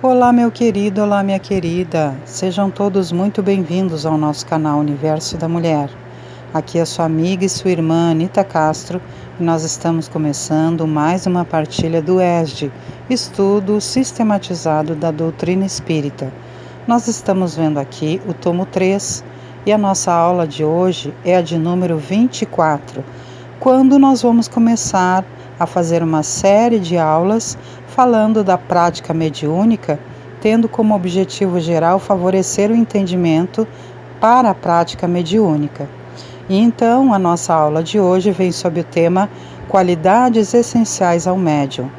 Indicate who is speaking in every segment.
Speaker 1: Olá, meu querido, olá, minha querida. Sejam todos muito bem-vindos ao nosso canal Universo da Mulher. Aqui é sua amiga e sua irmã Anita Castro e nós estamos começando mais uma partilha do ESD, Estudo Sistematizado da Doutrina Espírita. Nós estamos vendo aqui o tomo 3 e a nossa aula de hoje é a de número 24, quando nós vamos começar a fazer uma série de aulas falando da prática mediúnica, tendo como objetivo geral favorecer o entendimento para a prática mediúnica. E então a nossa aula de hoje vem sob o tema Qualidades Essenciais ao Médium,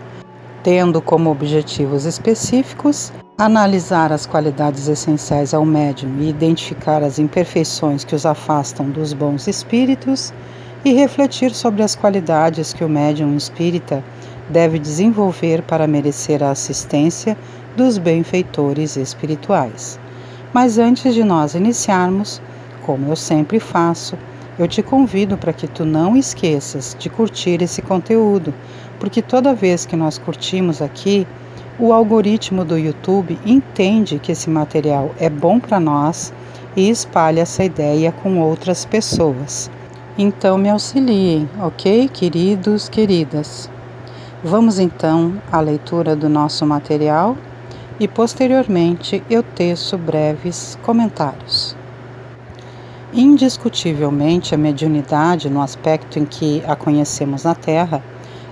Speaker 1: tendo como objetivos específicos analisar as qualidades essenciais ao médium e identificar as imperfeições que os afastam dos bons espíritos e refletir sobre as qualidades que o médium espírita deve desenvolver para merecer a assistência dos benfeitores espirituais. Mas antes de nós iniciarmos, como eu sempre faço, eu te convido para que tu não esqueças de curtir esse conteúdo, porque toda vez que nós curtimos aqui, o algoritmo do YouTube entende que esse material é bom para nós e espalha essa ideia com outras pessoas. Então me auxiliem, ok, queridos, queridas? Vamos então à leitura do nosso material e posteriormente eu teço breves comentários. Indiscutivelmente, a mediunidade, no aspecto em que a conhecemos na Terra,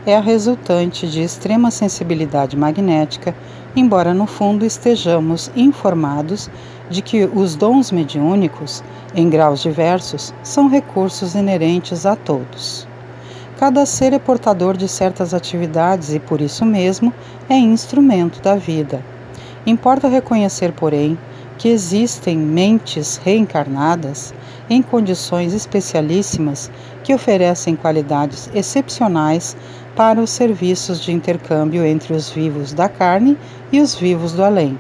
Speaker 1: é a resultante de extrema sensibilidade magnética, embora no fundo estejamos informados de que os dons mediúnicos, em graus diversos, são recursos inerentes a todos. Cada ser é portador de certas atividades e, por isso mesmo, é instrumento da vida. Importa reconhecer, porém, que existem mentes reencarnadas em condições especialíssimas que oferecem qualidades excepcionais para os serviços de intercâmbio entre os vivos da carne e os vivos do além.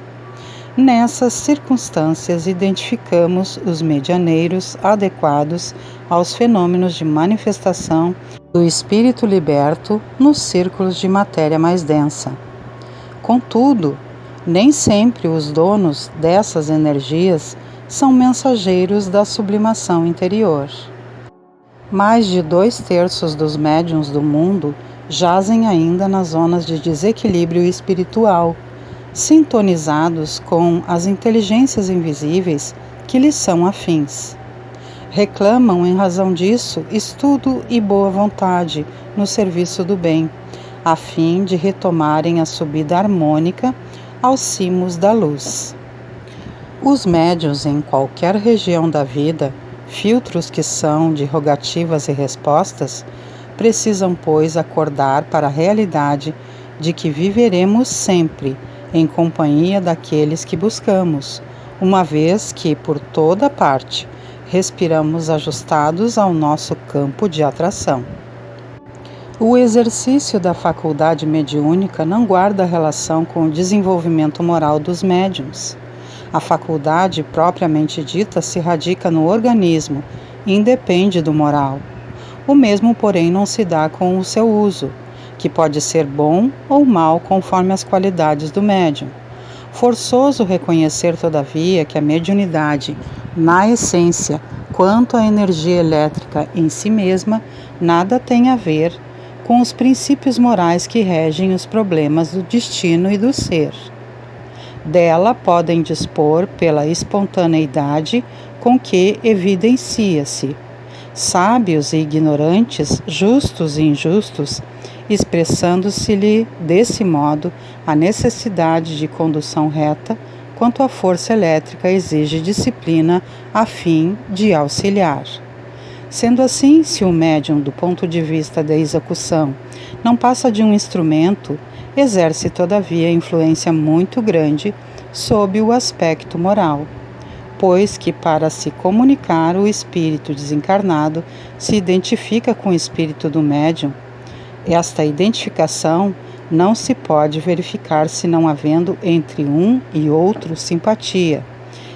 Speaker 1: Nessas circunstâncias, identificamos os medianeiros adequados aos fenômenos de manifestação do espírito liberto nos círculos de matéria mais densa. Contudo, nem sempre os donos dessas energias são mensageiros da sublimação interior. Mais de 2/3 dos médiuns do mundo jazem ainda nas zonas de desequilíbrio espiritual, sintonizados com as inteligências invisíveis que lhes são afins. Reclamam, em razão disso, estudo e boa vontade no serviço do bem, a fim de retomarem a subida harmônica aos cimos da luz. Os médiuns em qualquer região da vida, filtros que são de rogativas e respostas, precisam, pois, acordar para a realidade de que viveremos sempre em companhia daqueles que buscamos, uma vez que, por toda parte, respiramos ajustados ao nosso campo de atração. O exercício da faculdade mediúnica não guarda relação com o desenvolvimento moral dos médiuns. A faculdade propriamente dita se radica no organismo e independe do moral. O mesmo, porém, não se dá com o seu uso, que pode ser bom ou mal conforme as qualidades do médium. Forçoso reconhecer, todavia, que a mediunidade, na essência, quanto à energia elétrica em si mesma, nada tem a ver com os princípios morais que regem os problemas do destino e do ser. Dela podem dispor pela espontaneidade com que evidencia-se. Sábios e ignorantes, justos e injustos, expressando-se-lhe desse modo a necessidade de condução reta, quanto a força elétrica exige disciplina a fim de auxiliar. Sendo assim, se o médium, do ponto de vista da execução, não passa de um instrumento, exerce todavia influência muito grande sob o aspecto moral, pois que para se comunicar o espírito desencarnado se identifica com o espírito do médium. Esta identificação não se pode verificar se não havendo entre um e outro simpatia,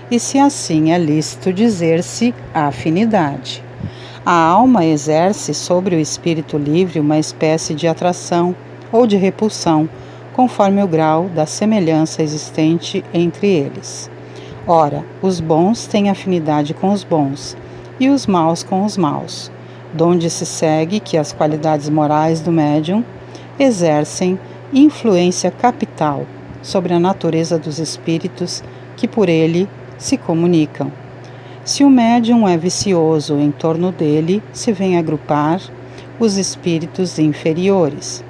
Speaker 1: e se assim é lícito dizer-se afinidade. A alma exerce sobre o espírito livre uma espécie de atração ou de repulsão, conforme o grau da semelhança existente entre eles. Ora, os bons têm afinidade com os bons, e os maus com os maus, donde se segue que as qualidades morais do médium exercem influência capital sobre a natureza dos espíritos que por ele se comunicam. Se o médium é vicioso, em torno dele se vêm agrupar os espíritos inferiores,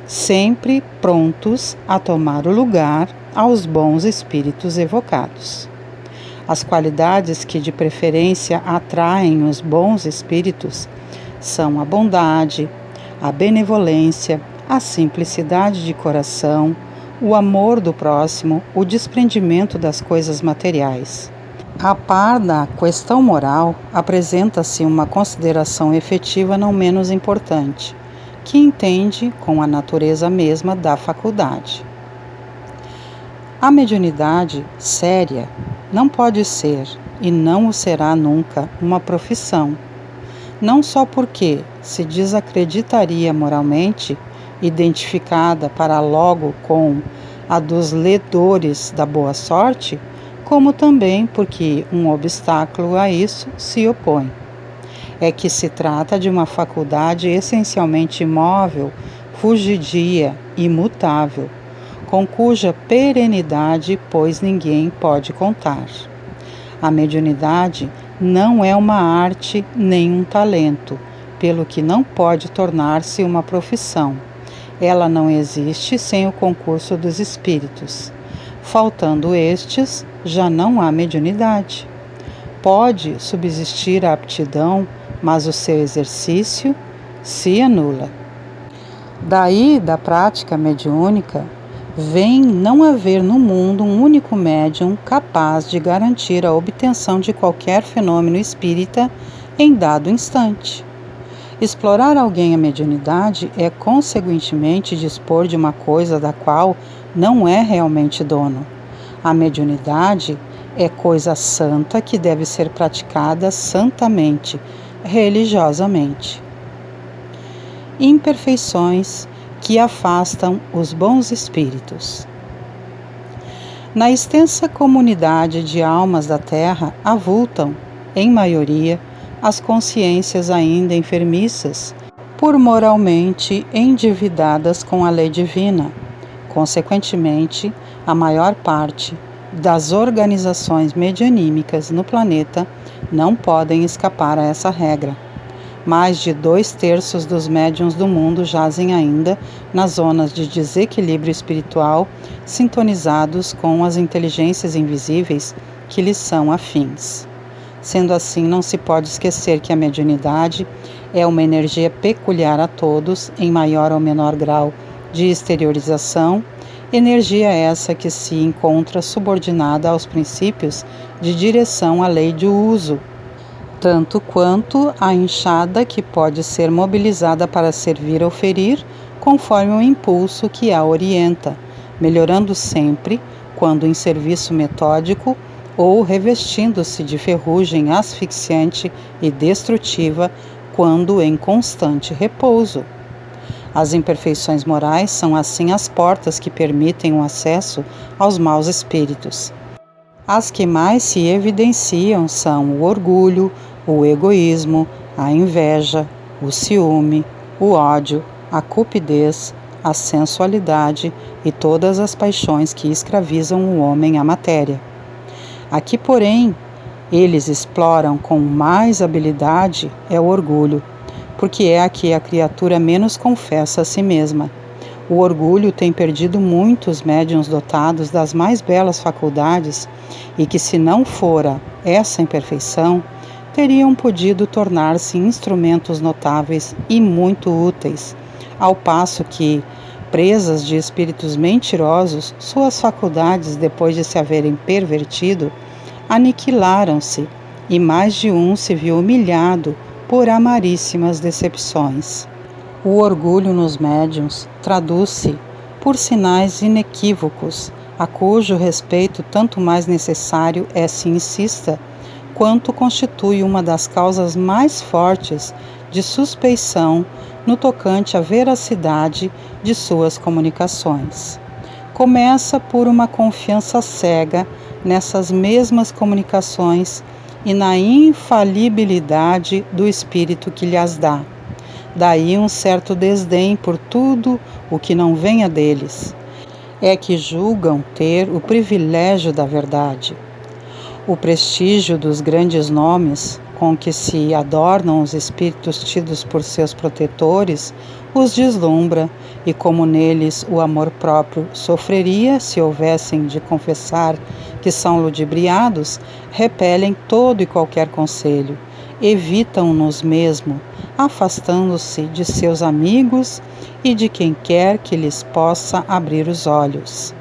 Speaker 1: sempre prontos a tomar o lugar aos bons espíritos evocados. As qualidades que de preferência atraem os bons espíritos são a bondade, a benevolência, a simplicidade de coração, o amor do próximo, o desprendimento das coisas materiais. A par da questão moral, apresenta-se uma consideração efetiva não menos importante, que entende com a natureza mesma da faculdade. A mediunidade séria não pode ser, e não o será nunca, uma profissão, não só porque se desacreditaria moralmente, identificada para logo com a dos ledores da boa sorte, como também porque um obstáculo a isso se opõe. É que se trata de uma faculdade essencialmente imóvel, fugidia, imutável, com cuja perenidade, pois, ninguém pode contar. A mediunidade não é uma arte nem um talento, pelo que não pode tornar-se uma profissão. Ela não existe sem o concurso dos espíritos. Faltando estes, já não há mediunidade. Pode subsistir a aptidão, mas o seu exercício se anula. Daí, da prática mediúnica, vem não haver no mundo um único médium capaz de garantir a obtenção de qualquer fenômeno espírita em dado instante. Explorar alguém a mediunidade é, consequentemente, dispor de uma coisa da qual não é realmente dono. A mediunidade é coisa santa que deve ser praticada santamente, religiosamente. Imperfeições que afastam os bons espíritos. Na extensa comunidade de almas da Terra avultam, em maioria, as consciências ainda enfermiças, por moralmente endividadas com a lei divina. Consequentemente, a maior parte das organizações medianímicas no planeta não podem escapar a essa regra. Mais de 2/3 dos médiuns do mundo jazem ainda nas zonas de desequilíbrio espiritual, sintonizados com as inteligências invisíveis que lhes são afins. Sendo assim, não se pode esquecer que a mediunidade é uma energia peculiar a todos, em maior ou menor grau de exteriorização, energia essa que se encontra subordinada aos princípios de direção à lei de uso, tanto quanto a enxada que pode ser mobilizada para servir ou ferir, conforme o impulso que a orienta, melhorando sempre, quando em serviço metódico, ou revestindo-se de ferrugem asfixiante e destrutiva, quando em constante repouso. As imperfeições morais são assim as portas que permitem o acesso aos maus espíritos. As que mais se evidenciam são o orgulho, o egoísmo, a inveja, o ciúme, o ódio, a cupidez, a sensualidade e todas as paixões que escravizam o homem à matéria. Aqui, porém, eles exploram com mais habilidade é o orgulho, porque é a que a criatura menos confessa a si mesma. O orgulho tem perdido muitos médiuns dotados das mais belas faculdades e que, se não fora essa imperfeição, teriam podido tornar-se instrumentos notáveis e muito úteis, ao passo que, presas de espíritos mentirosos, suas faculdades, depois de se haverem pervertido, aniquilaram-se e mais de um se viu humilhado por amaríssimas decepções. O orgulho nos médiuns traduz-se por sinais inequívocos, a cujo respeito tanto mais necessário é se insista, quanto constitui uma das causas mais fortes de suspeição no tocante à veracidade de suas comunicações. começa por uma confiança cega nessas mesmas comunicações e na infalibilidade do Espírito que lhes dá. Daí um certo desdém por tudo o que não venha deles. É que julgam ter o privilégio da verdade. O prestígio dos grandes nomes com que se adornam os espíritos tidos por seus protetores os deslumbra, e como neles o amor próprio sofreria se houvessem de confessar que são ludibriados, repelem todo e qualquer conselho, evitam-nos mesmo, afastando-se de seus amigos e de quem quer que lhes possa abrir os olhos.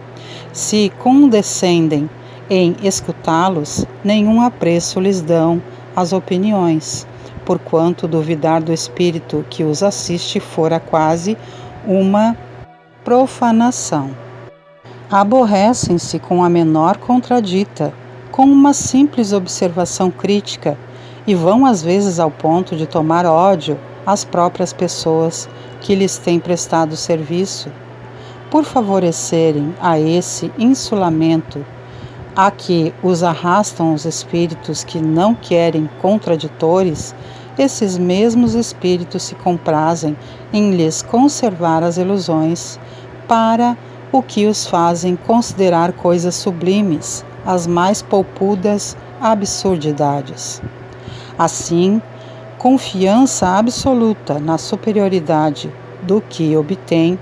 Speaker 1: Se condescendem em escutá-los, nenhum apreço lhes dão as opiniões, porquanto duvidar do espírito que os assiste fora quase uma profanação. Aborrecem-se com a menor contradita, com uma simples observação crítica, e vão às vezes ao ponto de tomar ódio às próprias pessoas que lhes têm prestado serviço. Por favorecerem a esse insulamento a que os arrastam os espíritos que não querem contraditores, esses mesmos espíritos se comprazem em lhes conservar as ilusões, para o que os fazem considerar coisas sublimes, as mais polpudas absurdidades. Assim, confiança absoluta na superioridade do que obtém,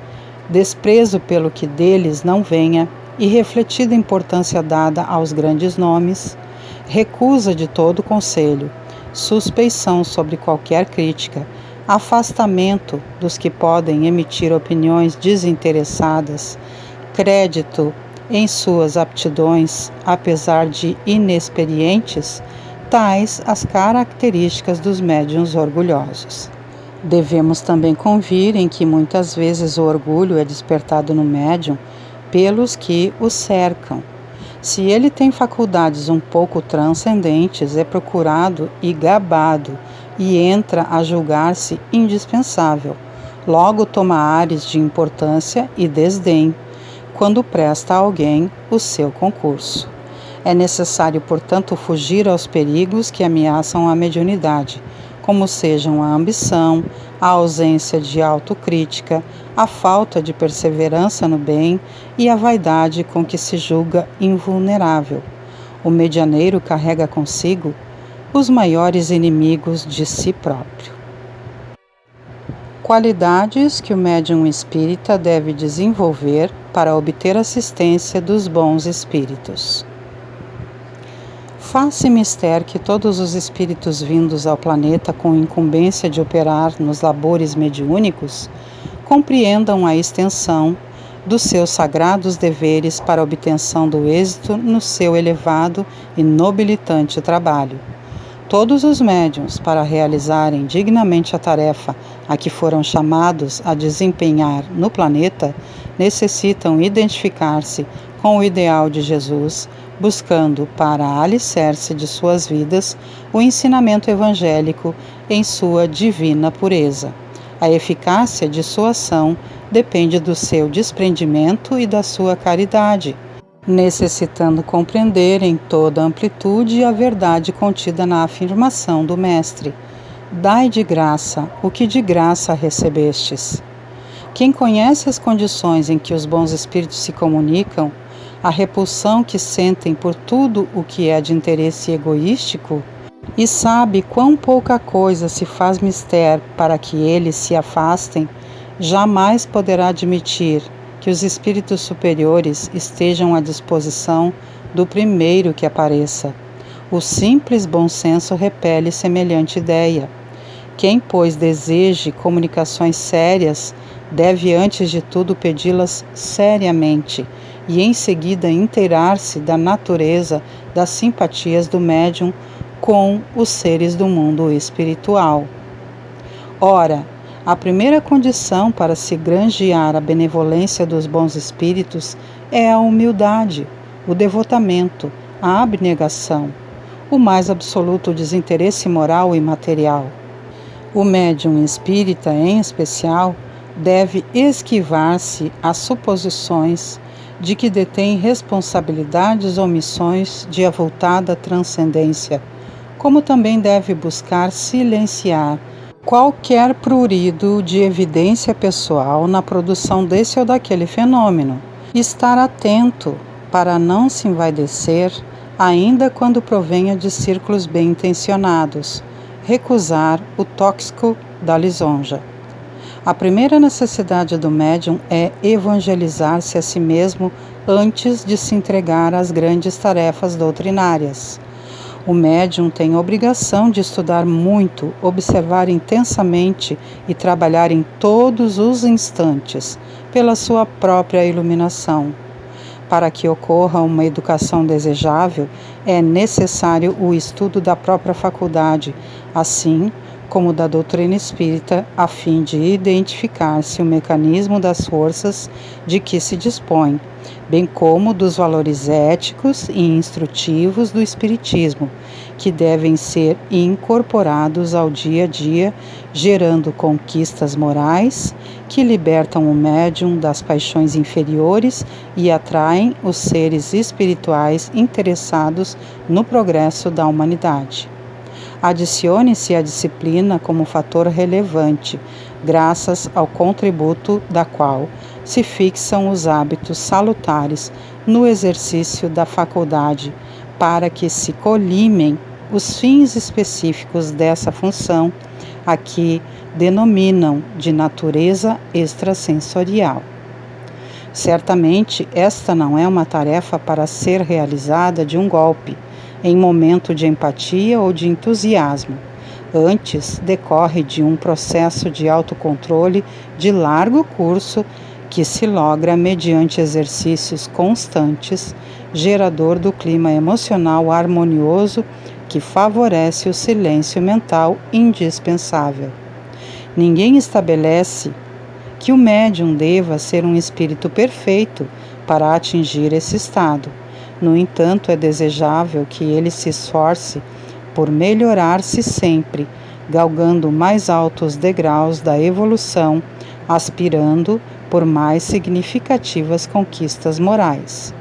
Speaker 1: desprezo pelo que deles não venha, e refletida importância dada aos grandes nomes, recusa de todo conselho, suspeição sobre qualquer crítica, afastamento dos que podem emitir opiniões desinteressadas, crédito em suas aptidões, apesar de inexperientes, tais as características dos médiuns orgulhosos. Devemos também convir em que muitas vezes o orgulho é despertado no médium pelos que o cercam. Se ele tem faculdades um pouco transcendentes, é procurado e gabado, e entra a julgar-se indispensável. Logo toma ares de importância e desdém, quando presta a alguém o seu concurso. É necessário, portanto, fugir aos perigos que ameaçam a mediunidade, como sejam a ambição, a ausência de autocrítica, a falta de perseverança no bem e a vaidade com que se julga invulnerável. O medianeiro carrega consigo os maiores inimigos de si próprio. Qualidades que o médium espírita deve desenvolver para obter assistência dos bons espíritos. Faz-se mister que todos os espíritos vindos ao planeta com incumbência de operar nos labores mediúnicos compreendam a extensão dos seus sagrados deveres para a obtenção do êxito no seu elevado e nobilitante trabalho. Todos os médiuns, para realizarem dignamente a tarefa a que foram chamados a desempenhar no planeta, necessitam identificar-se com o ideal de Jesus, buscando para alicerce de suas vidas o ensinamento evangélico em sua divina pureza. A eficácia de sua ação depende do seu desprendimento e da sua caridade, necessitando compreender em toda a amplitude a verdade contida na afirmação do Mestre: dai de graça o que de graça recebestes. Quem conhece as condições em que os bons espíritos se comunicam, a repulsão que sentem por tudo o que é de interesse egoístico, e sabe quão pouca coisa se faz mister para que eles se afastem, jamais poderá admitir que os espíritos superiores estejam à disposição do primeiro que apareça. O simples bom senso repele semelhante ideia. Quem, pois, deseje comunicações sérias, deve antes de tudo pedi-las seriamente, e em seguida inteirar-se da natureza das simpatias do médium com os seres do mundo espiritual. Ora, a primeira condição para se granjear a benevolência dos bons espíritos é a humildade, o devotamento, a abnegação, o mais absoluto desinteresse moral e material. O médium espírita, em especial, deve esquivar-se às suposições de que detém responsabilidades ou missões de avultada transcendência, como também deve buscar silenciar qualquer prurido de evidência pessoal na produção desse ou daquele fenômeno, estar atento para não se envaidecer, ainda quando provenha de círculos bem intencionados, recusar o tóxico da lisonja. A primeira necessidade do médium é evangelizar-se a si mesmo antes de se entregar às grandes tarefas doutrinárias. O médium tem obrigação de estudar muito, observar intensamente e trabalhar em todos os instantes pela sua própria iluminação. Para que ocorra uma educação desejável, é necessário o estudo da própria faculdade, assim como da doutrina espírita, a fim de identificar-se o mecanismo das forças de que se dispõe, bem como dos valores éticos e instrutivos do espiritismo, que devem ser incorporados ao dia a dia, gerando conquistas morais que libertam o médium das paixões inferiores e atraem os seres espirituais interessados no progresso da humanidade. Adicione-se a disciplina como fator relevante, graças ao contributo da qual se fixam os hábitos salutares no exercício da faculdade, para que se colimem os fins específicos dessa função, a que denominam de natureza extrasensorial. Certamente, esta não é uma tarefa para ser realizada de um golpe, em momento de empatia ou de entusiasmo. Antes, decorre de um processo de autocontrole de largo curso que se logra mediante exercícios constantes, gerador do clima emocional harmonioso que favorece o silêncio mental indispensável. Ninguém estabelece que o médium deva ser um espírito perfeito para atingir esse estado. No entanto, é desejável que ele se esforce por melhorar-se sempre, galgando mais altos degraus da evolução, aspirando por mais significativas conquistas morais.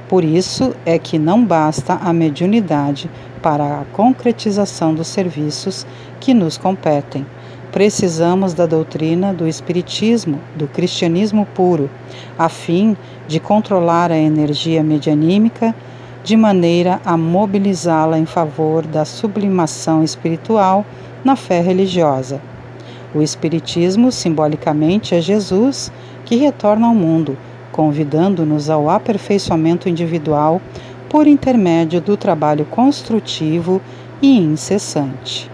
Speaker 1: Por isso é que não basta a mediunidade para a concretização dos serviços que nos competem. Precisamos da doutrina do Espiritismo, do cristianismo puro, a fim de controlar a energia medianímica, de maneira a mobilizá-la em favor da sublimação espiritual na fé religiosa. O Espiritismo, simbolicamente, é Jesus que retorna ao mundo, convidando-nos ao aperfeiçoamento individual por intermédio do trabalho construtivo e incessante.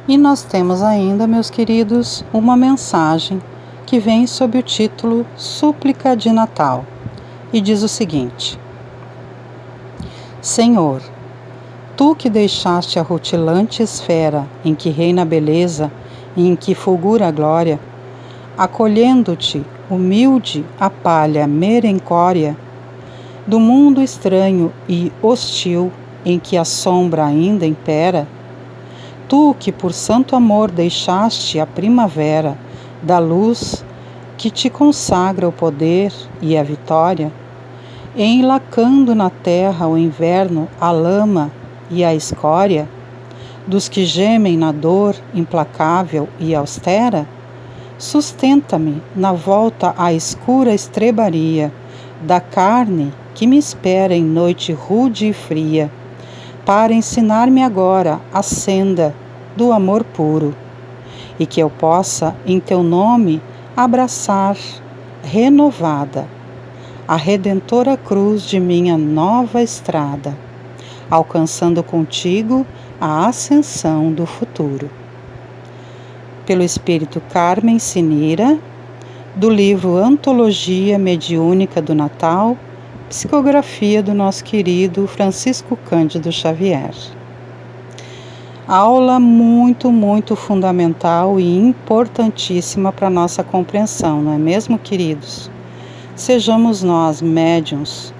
Speaker 1: E nós temos ainda, meus queridos, uma mensagem que vem sob o título Súplica de Natal e diz o seguinte: Senhor, tu que deixaste a rutilante esfera em que reina a beleza e em que fulgura a glória, acolhendo-te, humilde, a palha merencória do mundo estranho e hostil em que a sombra ainda impera, tu que por santo amor deixaste a primavera da luz que te consagra o poder e a vitória, enlacando na terra o inverno, a lama e a escória, dos que gemem na dor implacável e austera, sustenta-me na volta à escura estrebaria da carne que me espera em noite rude e fria, para ensinar-me agora a senda do amor puro, e que eu possa, em teu nome, abraçar, renovada, a redentora cruz de minha nova estrada, alcançando contigo a ascensão do futuro. Pelo Espírito Carmen Sinira, do livro Antologia Mediúnica do Natal, psicografia do nosso querido Francisco Cândido Xavier. Aula muito fundamental e importantíssima para a nossa compreensão, não é mesmo, queridos? Sejamos nós médiuns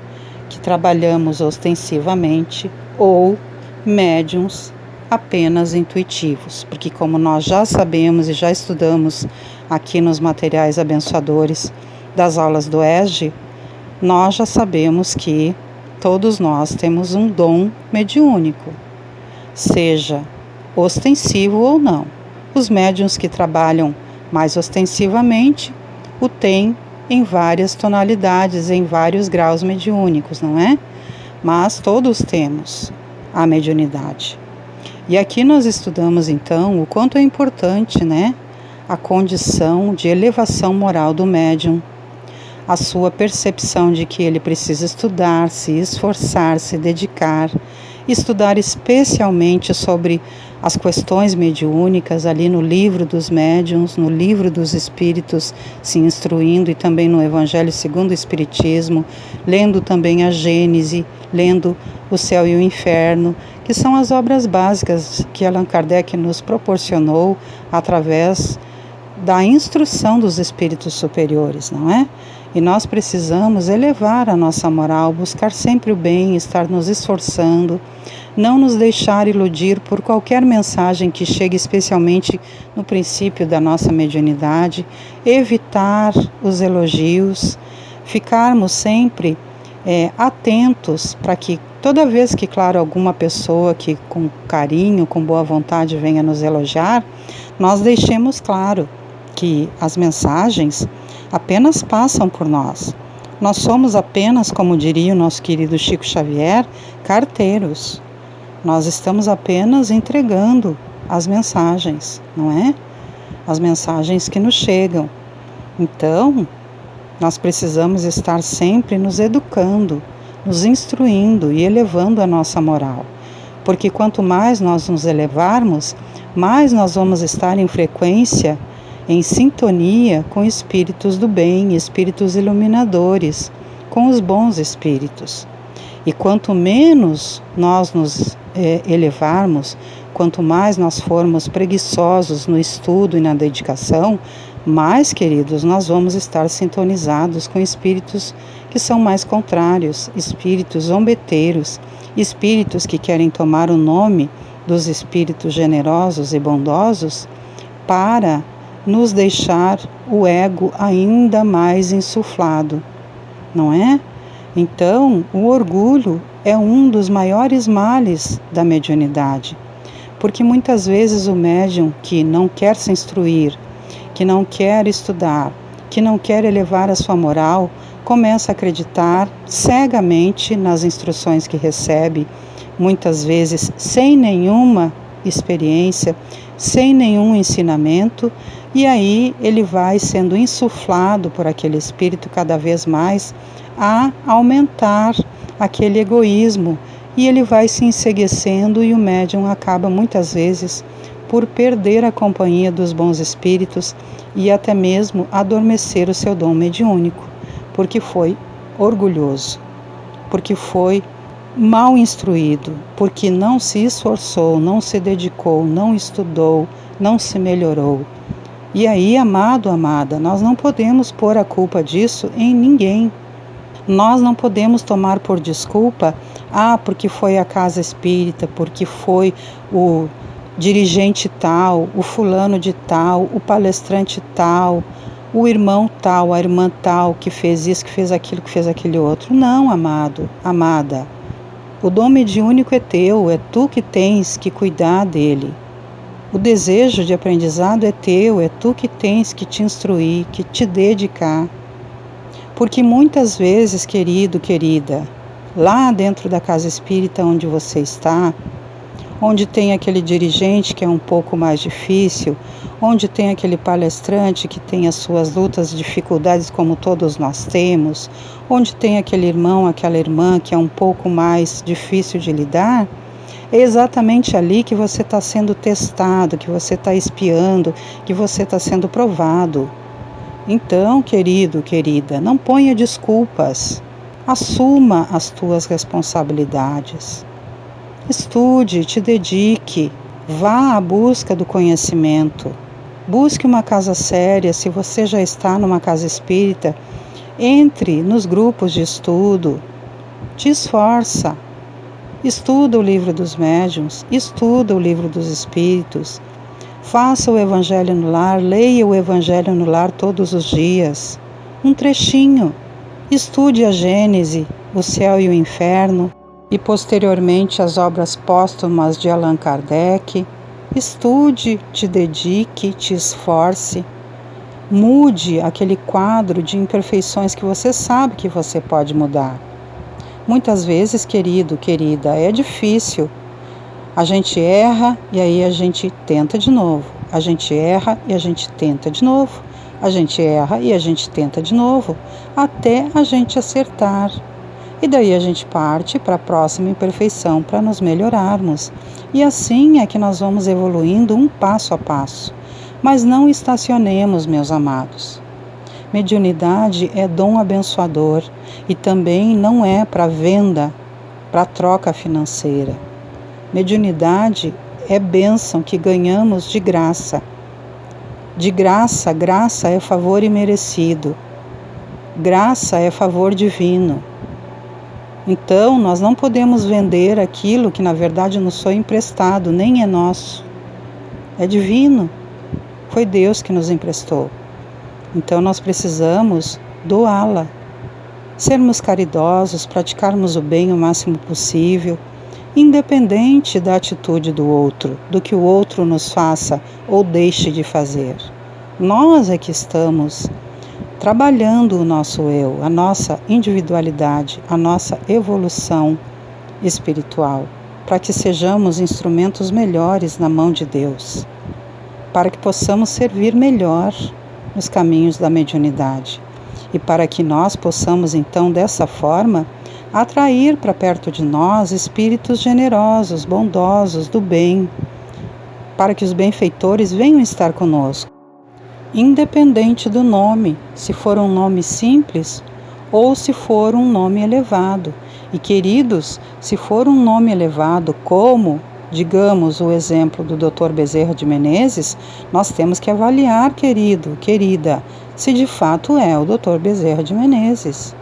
Speaker 1: que trabalhamos ostensivamente ou médiuns apenas intuitivos, porque como nós já sabemos e já estudamos aqui nos materiais abençoadores, das aulas do ESG, nós já sabemos que todos nós temos um dom mediúnico, seja ostensivo ou não. Os médiuns que trabalham mais ostensivamente o têm em várias tonalidades, em vários graus mediúnicos, não é? Mas todos temos a mediunidade. E aqui nós estudamos então o quanto é importante, né, a condição de elevação moral do médium, a sua percepção de que ele precisa estudar, se esforçar, se dedicar, estudar especialmente sobre as questões mediúnicas, ali no livro dos médiuns, no livro dos espíritos, se instruindo, e também no Evangelho segundo o Espiritismo, lendo também a Gênese, lendo o Céu e o Inferno, que são as obras básicas que Allan Kardec nos proporcionou através da instrução dos espíritos superiores, não é? E nós precisamos elevar a nossa moral, buscar sempre o bem, estar nos esforçando, não nos deixar iludir por qualquer mensagem que chegue, especialmente no princípio da nossa mediunidade, evitar os elogios, ficarmos sempre atentos para que toda vez que, claro, alguma pessoa que com carinho, com boa vontade venha nos elogiar, nós deixemos claro que as mensagens apenas passam por nós. Nós somos apenas, como diria o nosso querido Chico Xavier, carteiros. Nós estamos apenas entregando as mensagens, não é? As mensagens que nos chegam. Então, nós precisamos estar sempre nos educando, nos instruindo e elevando a nossa moral. Porque quanto mais nós nos elevarmos, mais nós vamos estar em frequência, em sintonia com espíritos do bem, espíritos iluminadores, com os bons espíritos. E quanto menos nós nos elevarmos, quanto mais nós formos preguiçosos no estudo e na dedicação, mais, queridos, nós vamos estar sintonizados com espíritos que são mais contrários, espíritos zombeteiros, espíritos que querem tomar o nome dos espíritos generosos e bondosos para nos deixar o ego ainda mais insuflado, não é? Então, o orgulho é um dos maiores males da mediunidade, porque muitas vezes o médium que não quer se instruir, que não quer estudar, que não quer elevar a sua moral, começa a acreditar cegamente nas instruções que recebe, muitas vezes sem nenhuma experiência, sem nenhum ensinamento, e aí ele vai sendo insuflado por aquele espírito cada vez mais a aumentar aquele egoísmo, e ele vai se enceguecendo, e o médium acaba muitas vezes por perder a companhia dos bons espíritos e até mesmo adormecer o seu dom mediúnico, porque foi orgulhoso, porque foi mal instruído, porque não se esforçou, não se dedicou, não estudou, não se melhorou. E aí, amado, amada, nós não podemos pôr a culpa disso em ninguém. Nós não podemos tomar por desculpa, porque foi a casa espírita, porque foi o dirigente tal, o fulano de tal, o palestrante tal, o irmão tal, a irmã tal, que fez isso, que fez aquilo, que fez aquele outro. Não, amado, amada. O dom mediúnico é teu, é tu que tens que cuidar dele. O desejo de aprendizado é teu, é tu que tens que te instruir, que te dedicar. Porque muitas vezes, querido, querida, lá dentro da casa espírita onde você está, onde tem aquele dirigente que é um pouco mais difícil, onde tem aquele palestrante que tem as suas lutas e dificuldades como todos nós temos, onde tem aquele irmão, aquela irmã que é um pouco mais difícil de lidar, é exatamente ali que você está sendo testado, que você está espiando, que você está sendo provado. Então, querido, querida, não ponha desculpas, assuma as tuas responsabilidades. Estude, te dedique, vá à busca do conhecimento. Busque uma casa séria. Se você já está numa casa espírita, entre nos grupos de estudo. Te esforça. Estuda o livro dos médiuns, estuda o livro dos espíritos. Faça o Evangelho no lar, leia o Evangelho no lar todos os dias. um trechinho. Estude a Gênese, o céu e o inferno, e posteriormente as obras póstumas de Allan Kardec. Estude, te dedique, te esforce. Mude aquele quadro de imperfeições que você sabe que você pode mudar. Muitas vezes, querido, querida, é difícil. A gente erra e aí a gente tenta de novo. A gente erra e a gente tenta de novo. A gente erra e a gente tenta de novo, até a gente acertar. E daí a gente parte para a próxima imperfeição para nos melhorarmos. E assim é que nós vamos evoluindo um passo a passo. Mas não estacionemos, meus amados. Mediunidade é dom abençoador e também não é para venda, para troca financeira. Mediunidade é bênção que ganhamos de graça. De graça, graça é favor imerecido. Graça é favor divino. Então, nós não podemos vender aquilo que na verdade nos foi emprestado, nem é nosso. É divino. Foi Deus que nos emprestou. Então, nós precisamos doá-la. Sermos caridosos, praticarmos o bem o máximo possível, independente da atitude do outro, do que o outro nos faça ou deixe de fazer. Nós é que estamos trabalhando o nosso eu, a nossa individualidade, a nossa evolução espiritual, para que sejamos instrumentos melhores na mão de Deus, para que possamos servir melhor nos caminhos da mediunidade e para que nós possamos, então, dessa forma, atrair para perto de nós espíritos generosos, bondosos, do bem, para que os benfeitores venham estar conosco, independente do nome, se for um nome simples ou se for um nome elevado. E queridos, se for um nome elevado, como, digamos, o exemplo do Dr. Bezerra de Menezes, nós temos que avaliar, querido, querida, se de fato é o Dr. Bezerra de Menezes.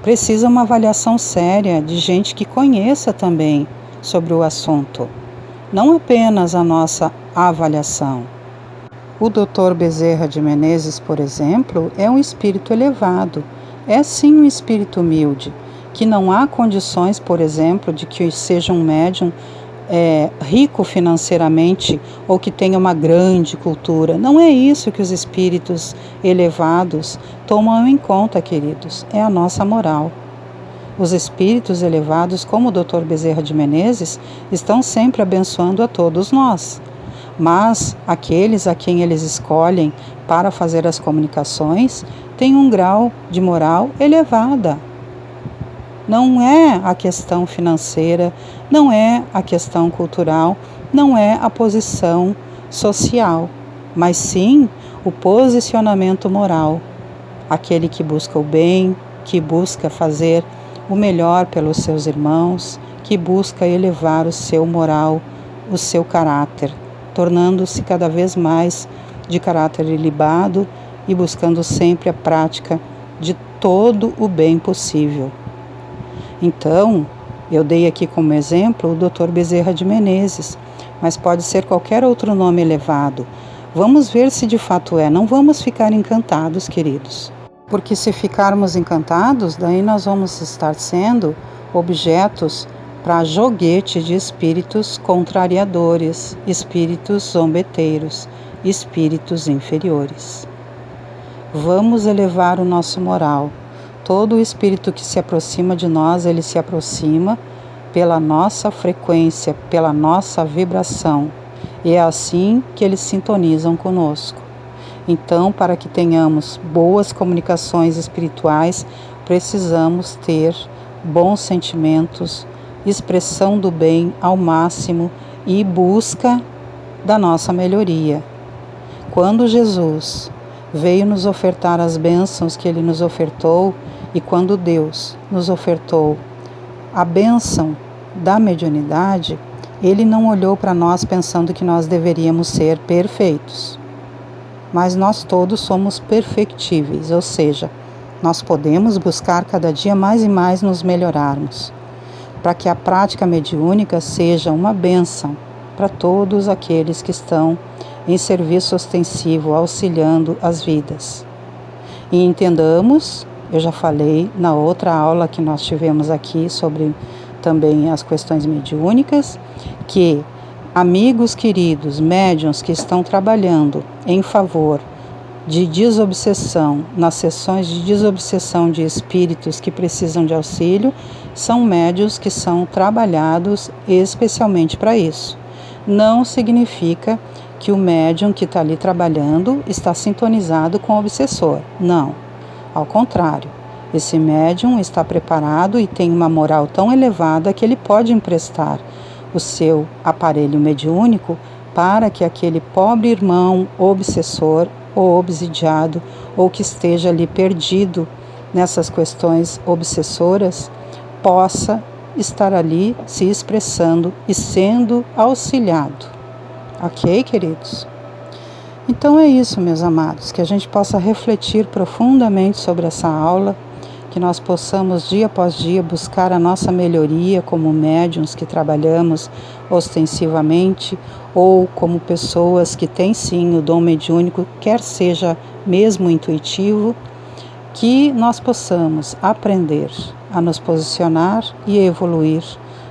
Speaker 1: Precisa uma avaliação séria de gente que conheça também sobre o assunto, não apenas a nossa avaliação. O Dr. Bezerra de Menezes, por exemplo, é um espírito elevado, é sim um espírito humilde, que não há condições, por exemplo, de que seja um médium rico financeiramente ou que tenha uma grande cultura. Não é isso que os espíritos elevados tomam em conta, queridos. É a nossa moral. Os espíritos elevados, como o Dr. Bezerra de Menezes, estão sempre abençoando a todos nós. Mas aqueles a quem eles escolhem para fazer as comunicações têm um grau de moral elevada. Não é a questão financeira, não é a questão cultural, não é a posição social, mas sim o posicionamento moral. Aquele que busca o bem, que busca fazer o melhor pelos seus irmãos, que busca elevar o seu moral, o seu caráter, tornando-se cada vez mais de caráter ilibado e buscando sempre a prática de todo o bem possível. Então, eu dei aqui como exemplo o Dr. Bezerra de Menezes, mas pode ser qualquer outro nome elevado. Vamos ver se de fato é. Não vamos ficar encantados, queridos. Porque se ficarmos encantados, daí nós vamos estar sendo objetos para joguete de espíritos contrariadores, espíritos zombeteiros, espíritos inferiores. Vamos elevar o nosso moral. Todo o espírito que se aproxima de nós, ele se aproxima pela nossa frequência, pela nossa vibração. E é assim que eles sintonizam conosco. Então, para que tenhamos boas comunicações espirituais, precisamos ter bons sentimentos, expressão do bem ao máximo e busca da nossa melhoria. Quando Jesus veio nos ofertar as bênçãos que Ele nos ofertou, e quando Deus nos ofertou a bênção da mediunidade, Ele não olhou para nós pensando que nós deveríamos ser perfeitos. Mas nós todos somos perfectíveis, ou seja, nós podemos buscar cada dia mais e mais nos melhorarmos, para que a prática mediúnica seja uma bênção para todos aqueles que estão em serviço ostensivo, auxiliando as vidas. E entendamos, eu já falei na outra aula que nós tivemos aqui sobre também as questões mediúnicas, que amigos queridos, médiuns que estão trabalhando em favor de desobsessão, nas sessões de desobsessão de espíritos que precisam de auxílio, são médiuns que são trabalhados especialmente para isso. Não significa que o médium que está ali trabalhando está sintonizado com o obsessor. Não, ao contrário. Esse médium está preparado e tem uma moral tão elevada que ele pode emprestar o seu aparelho mediúnico para que aquele pobre irmão obsessor ou obsidiado ou que esteja ali perdido nessas questões obsessoras possa estar ali se expressando e sendo auxiliado. Ok, queridos? Então é isso, meus amados, que a gente possa refletir profundamente sobre essa aula, que nós possamos dia após dia buscar a nossa melhoria como médiuns que trabalhamos ostensivamente ou como pessoas que têm sim o dom mediúnico, quer seja mesmo intuitivo, que nós possamos aprender a nos posicionar e evoluir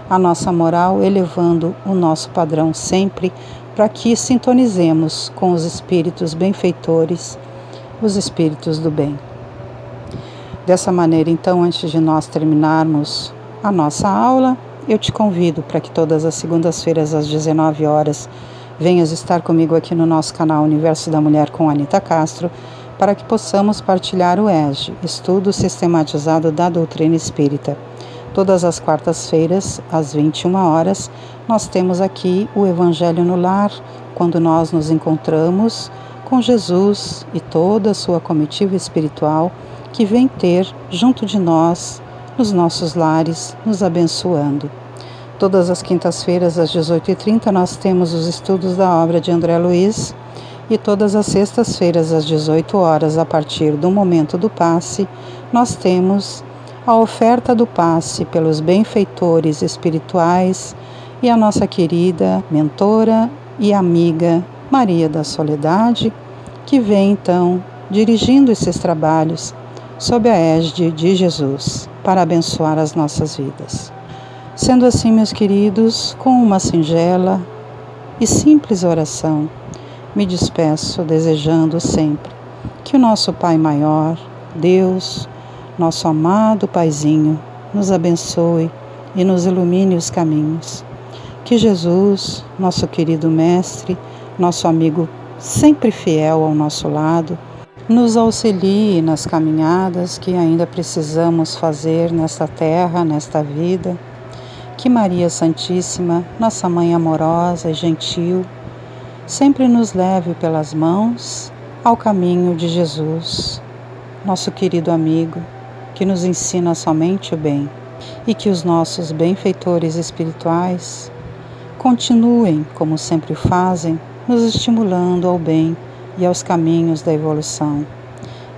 Speaker 1: a nossa moral, elevando o nosso padrão sempre para que sintonizemos com os espíritos benfeitores, os espíritos do bem. Dessa maneira, então, antes de nós terminarmos a nossa aula, eu te convido para que todas as segundas-feiras às 19 horas venhas estar comigo aqui no nosso canal Universo da Mulher com Anita Castro, para que possamos partilhar o ESG, Estudo Sistematizado da Doutrina Espírita. Todas as quartas-feiras, às 21 horas, nós temos aqui o Evangelho no Lar, quando nós nos encontramos com Jesus e toda a sua comitiva espiritual que vem ter junto de nós, nos nossos lares, nos abençoando. Todas as quintas-feiras, às 18h30, nós temos os estudos da obra de André Luiz, e todas as sextas-feiras, às 18 horas, a partir do momento do passe, nós temos a oferta do passe pelos benfeitores espirituais e a nossa querida mentora e amiga Maria da Soledade, que vem então dirigindo esses trabalhos sob a égide de Jesus, para abençoar as nossas vidas. Sendo assim, meus queridos, com uma singela e simples oração, me despeço desejando sempre que o nosso Pai Maior, Deus, nosso amado Paizinho, nos abençoe e nos ilumine os caminhos. Que Jesus, nosso querido Mestre, nosso amigo sempre fiel ao nosso lado, nos auxilie nas caminhadas que ainda precisamos fazer nesta terra, nesta vida. Que Maria Santíssima, nossa Mãe amorosa e gentil, sempre nos leve pelas mãos ao caminho de Jesus, nosso querido amigo, que nos ensina somente o bem, e que os nossos benfeitores espirituais continuem, como sempre fazem, nos estimulando ao bem e aos caminhos da evolução.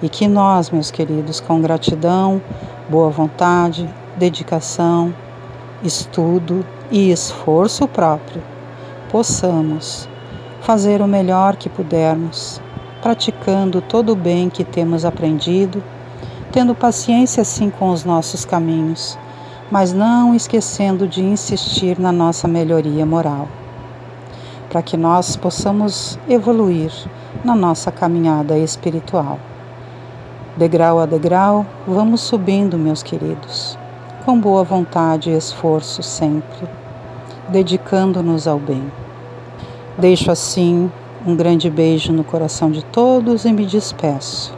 Speaker 1: E que nós, meus queridos, com gratidão, boa vontade, dedicação, estudo e esforço próprio, possamos fazer o melhor que pudermos, praticando todo o bem que temos aprendido, tendo paciência sim com os nossos caminhos, mas não esquecendo de insistir na nossa melhoria moral, para que nós possamos evoluir na nossa caminhada espiritual. Degrau a degrau, vamos subindo, meus queridos, com boa vontade e esforço sempre, dedicando-nos ao bem. Deixo assim um grande beijo no coração de todos e me despeço.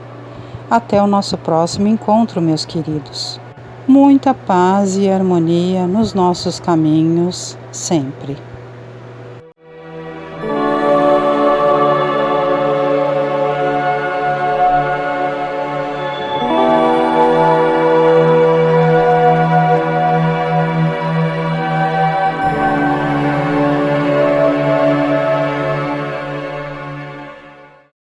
Speaker 1: Até o nosso próximo encontro, meus queridos. Muita paz e harmonia nos nossos caminhos sempre.